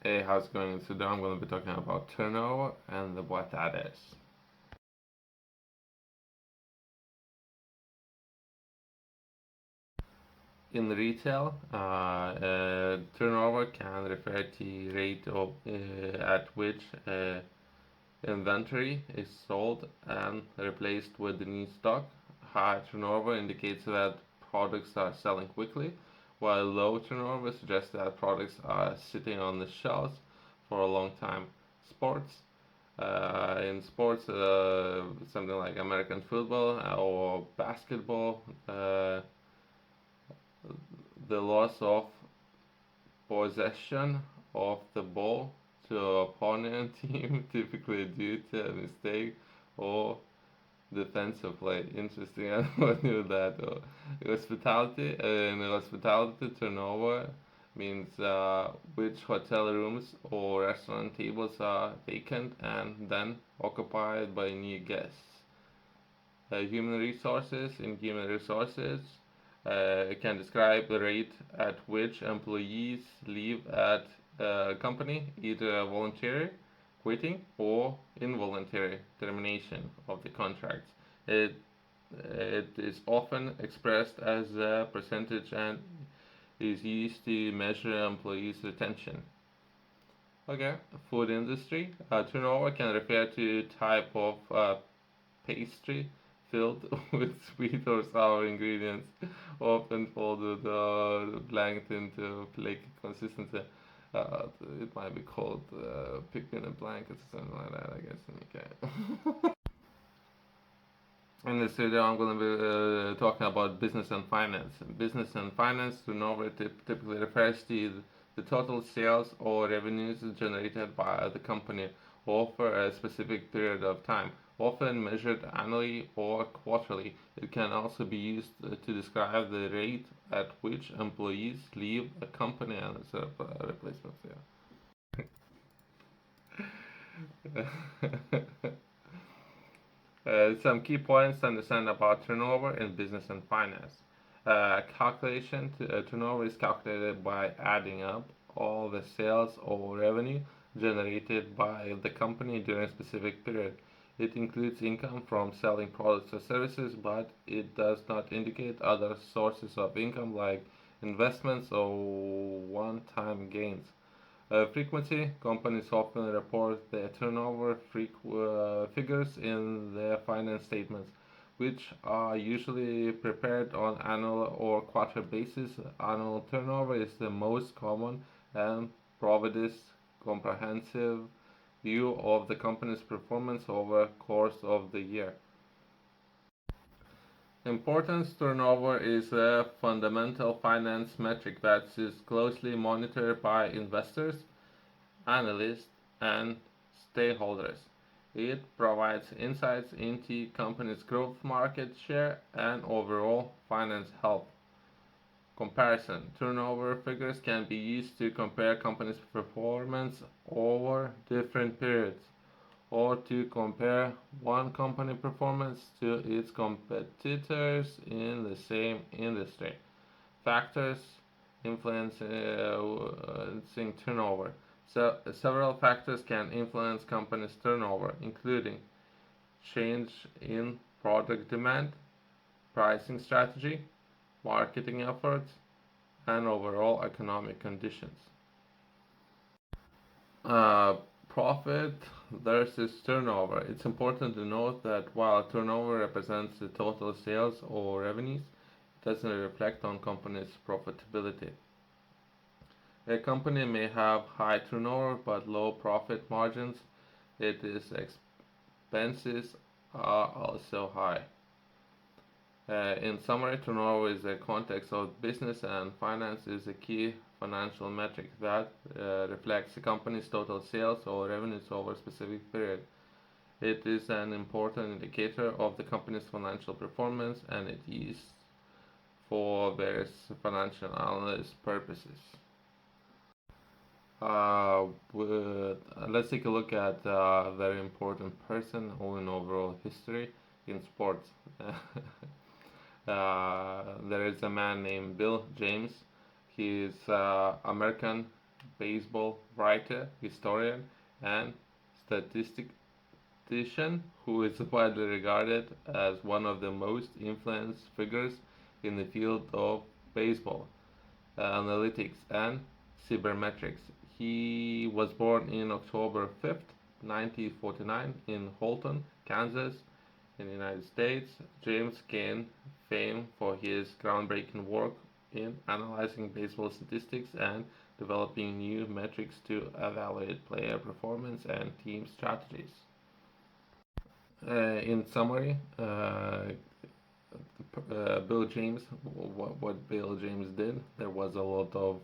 Hey, how's it going? Today I'm going to be talking about turnover and what that is. In retail, turnover can refer to rate of at which inventory is sold and replaced with the new stock. High turnover indicates that products are selling quickly, while low turnover suggests that products are sitting on the shelves for a long time. Sports. In sports, something like American football or basketball, the loss of possession of the ball to opponent team, typically due to a mistake or defensive play. Interesting. I never knew that. Hospitality. In hospitality, turnover means which hotel rooms or restaurant tables are vacant and then occupied by new guests. Human resources. In human resources, it can describe the rate at which employees leave at a company, either voluntary quitting or involuntary termination of the contracts. It, it is often expressed as a percentage and is used to measure employees' retention. Okay, food industry. Turnover can refer to type of pastry filled with sweet or sour ingredients, often folded blanked into flaky consistency. Uh, it might be called picnic blankets or something like that, I guess. Okay. In this video, I'm going to be talking about business and finance. Business and finance turnover typically refers to the total sales or revenues generated by the company over a specific period of time, often measured annually or quarterly. It can also be used to describe the rate at which employees leave a company and sort of replacements. Yeah. Some key points to understand about turnover in business and finance. Turnover is calculated by adding up all the sales or revenue generated by the company during a specific period. It includes income from selling products or services, but it does not indicate other sources of income like investments or one-time gains. Frequency. Companies often report their turnover figures in their finance statements, which are usually prepared on annual or quarter basis. Annual turnover is the most common and provides comprehensive view of the company's performance over course of the year. Importance turnover is a fundamental finance metric that is closely monitored by investors, analysts, and stakeholders. It provides insights into company's growth, market share, and overall finance health. Comparison. Turnover figures can be used to compare companies' performance over different periods or to compare one company performance to its competitors in the same industry. Factors influencing turnover. So, several factors can influence companies' turnover, including change in product demand, pricing strategy, marketing efforts, and overall economic conditions. Uh, Profit versus turnover. It's important to note that while turnover represents the total sales or revenues, it doesn't reflect on company's profitability. A company may have high turnover but low profit margins. Its expenses are also high. In summary, turnover is a context of business and finance is a key financial metric that reflects a company's total sales or revenues over a specific period. It is an important indicator of the company's financial performance and it is used for various financial analysis purposes. Let's take a look at a very important person in overall history in sports. There is a man named Bill James. He is American baseball writer, historian, and statistician who is widely regarded as one of the most influential figures in the field of baseball analytics and cybermetrics. He was born in October 5th, 1949, in Holton, Kansas, in the United States. James gained fame for his groundbreaking work in analyzing baseball statistics and developing new metrics to evaluate player performance and team strategies. In summary, Bill James, what Bill James did, there was a lot of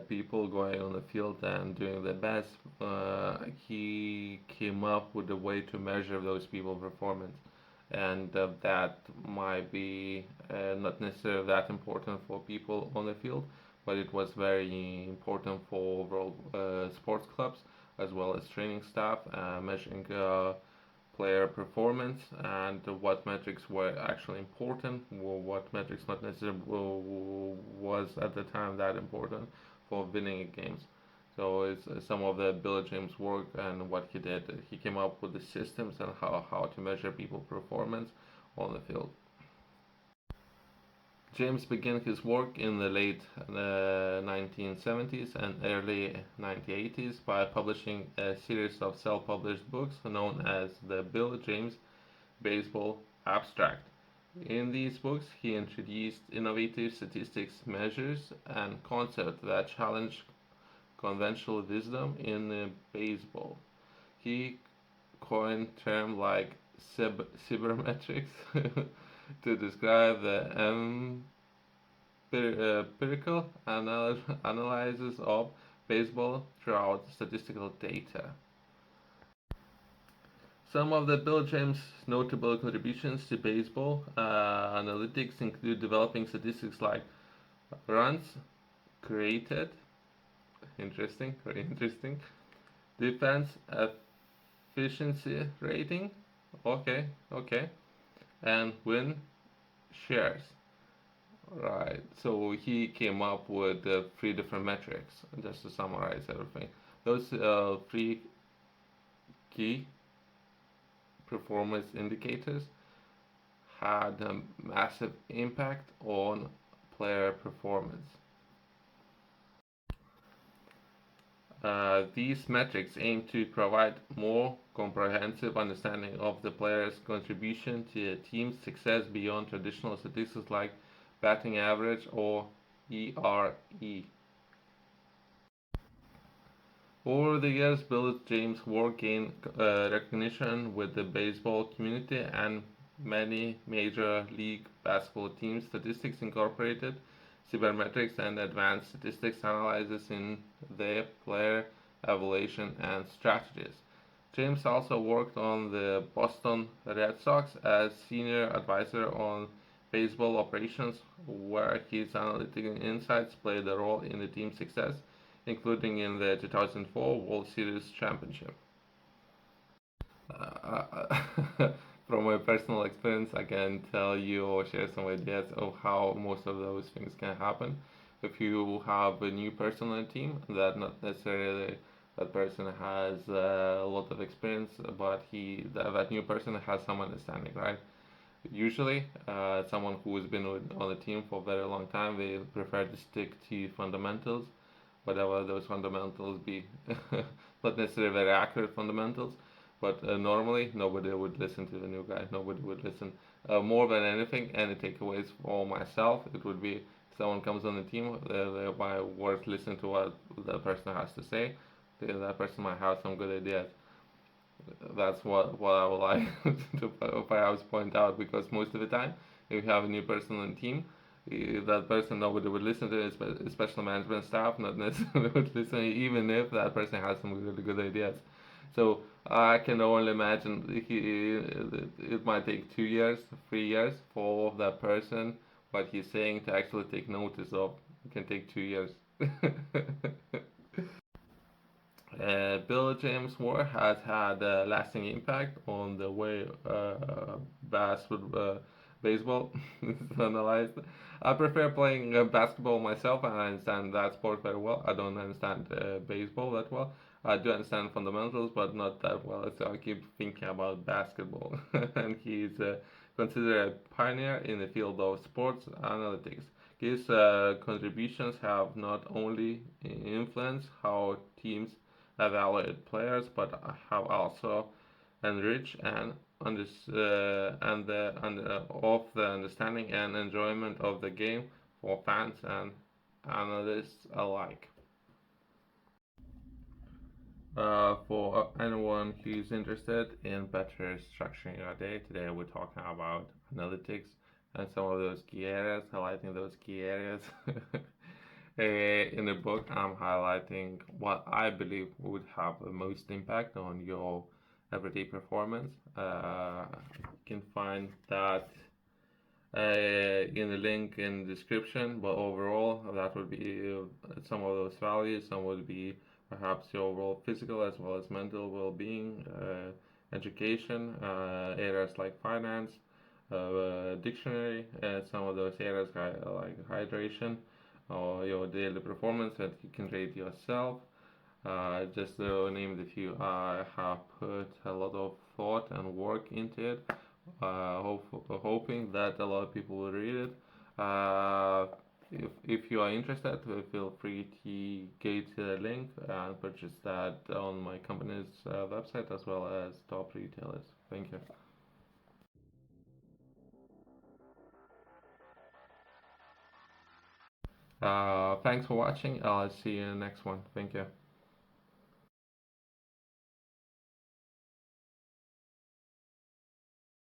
people going on the field and doing their best. He came up with a way to measure those people's performance, and that might be not necessarily that important for people on the field, but it was very important for overall sports clubs as well as training staff, measuring player performance and what metrics were actually important, what metrics not necessarily was at the time that important for winning games. So it's some of the Bill James work and what he did. He came up with the systems and how to measure people performance on the field. James began his work in the late 1970s and early 1980s by publishing a series of self-published books known as the Bill James Baseball Abstract. In these books, he introduced innovative statistics measures and concepts that challenged conventional wisdom in baseball. He coined terms like cybermetrics to describe the empirical analysis of baseball throughout statistical data. Some of the Bill James' notable contributions to baseball analytics include developing statistics like runs created, interesting, very interesting, defense efficiency rating, okay, and win shares. Right. So he came up with three different metrics, just to summarize everything. Those three key performance indicators had a massive impact on player performance. These metrics aim to provide more comprehensive understanding of the player's contribution to a team's success beyond traditional statistics like batting average or ERE. Over the years, Bill James' work gained recognition with the baseball community, and many major league basketball teams. Statistics incorporated cybermetrics and advanced statistics analysis in their player evaluation and strategies. James also worked on the Boston Red Sox as senior advisor on baseball operations, where his analytical insights played a role in the team's success, including in the 2004 World Series championship. From my personal experience, I can tell you or share some ideas of how most of those things can happen. If you have a new person on a team, that not necessarily that person has a lot of experience, but that new person has some understanding, right? Usually, someone who has been on the team for a very long time, they prefer to stick to fundamentals, whatever those fundamentals be. Not necessarily very accurate fundamentals, but normally nobody would listen to the new guy. Nobody would listen. More than anything, any takeaways for myself, it would be if someone comes on the team, they're worth listening to what the person has to say. That person might have some good ideas. That's what I would like to perhaps point out, because most of the time, if you have a new person on the team, that person nobody would listen to, especially management staff, not necessarily would listen, even if that person has some really good ideas. So I can only imagine it might take 2 years, 3 years for that person what he's saying to actually take notice of. It can take 2 years. Bill James' work has had a lasting impact on the way baseball analyzed. I prefer playing basketball myself, and I understand that sport very well. I don't understand baseball that well. I do understand fundamentals, but not that well. So I keep thinking about basketball, and he's considered a pioneer in the field of sports analytics. His contributions have not only influenced how teams evaluate players, but have also enriched and of the understanding and enjoyment of the game for fans and analysts alike. For anyone who's interested in better structuring your day, today we're talking about analytics and some of those key areas, highlighting those key areas. In the book, I'm highlighting what I believe would have the most impact on your everyday performance. You can find that in the link in the description, but overall, that would be some of those values. Some would be perhaps your overall physical as well as mental well-being, education, areas like finance, dictionary, some of those areas like hydration, or your daily performance that you can rate yourself. Just to name the few, I have put a lot of thought and work into it, hoping that a lot of people will read it. If you are interested, feel free to go to the link and purchase that on my company's website as well as top retailers. Thank you. Thanks for watching. I'll see you in the next one. Thank you.